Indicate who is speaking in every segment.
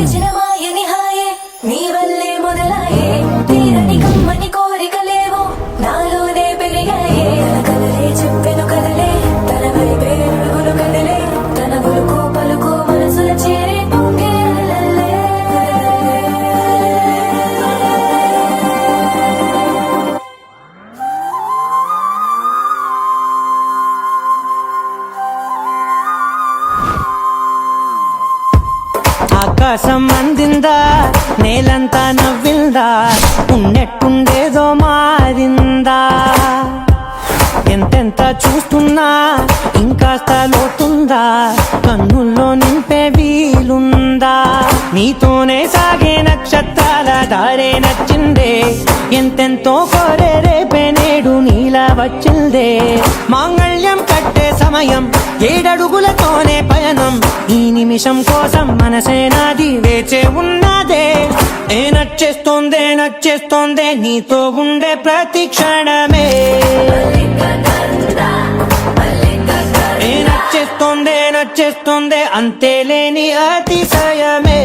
Speaker 1: పిలిచిన మాయని హాయే నీ వల్లే మొదలాయే తీరని కమ్మని కోరికలేవో నాలోనే పెరిగాయే కలలే చెప్పెను కదలే తన వైపే అడుగులు కదలే తన గులుకు పలుకు మనసుల చేరే పొంగే అలలే.
Speaker 2: ఆకాశం అందిందా నేలంతా నవ్విందా ఉన్నట్టుండేదో మారిందా ఎంతెంత చూస్తున్నా ఇంకాస్త లోతుందా కన్నుల్లో నింపే వీలుందా నీతోనే సాగే నక్షత్రాల దారే నచ్చిందే ఎంతెంతో కోరే రేపే నేడు నీలా వచ్చిందే మాంగళ్యం కట్టే సమయం 7 అడుగులతోనే పయనం ఈ నిమిషం కోసం మనసే నాది వేచే ఉన్నదే ఏ నచ్చేస్తోందే నీతో ఉండే ప్రతి క్షణమే ఏ నచ్చేస్తోందే అంతేలేని అతిశయమే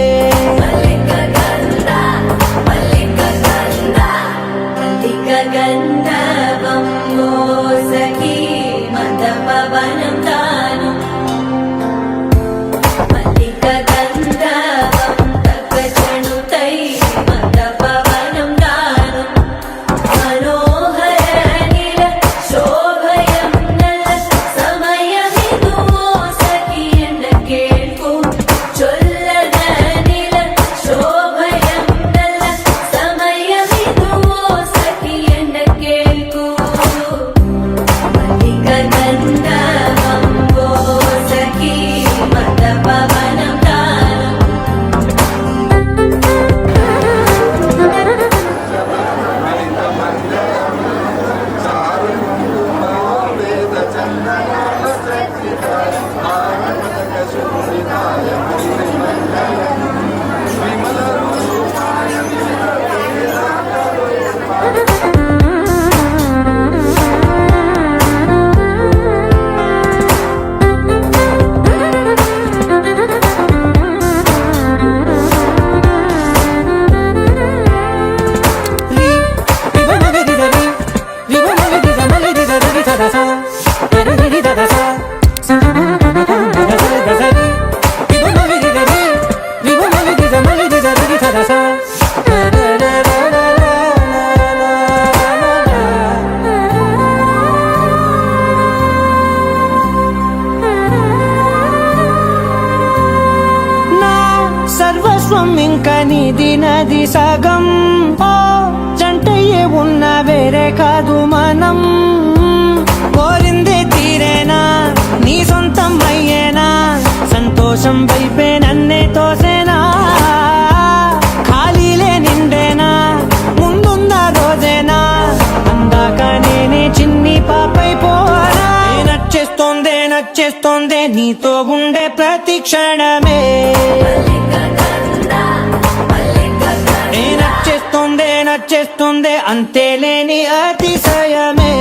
Speaker 2: సర్వస్వం ఇంకా నీది నది సగం ఓ జంటయ్యే ఉన్న వేరే కాదు మనం కోరిందే తీరేనా నీ సొంతం అయ్యేనా సంతోషం వైపే నన్నే తోసేనా ఖాళీలే నిండేనా ముందున్న రోజేనా అందాక నేనే చిన్ని పాపై పోనా నచ్చేస్తోందే నీతో ఉండే ప్రతి క్షణమే నచ్చేస్తోందే అంతేలేని అతిశయమే.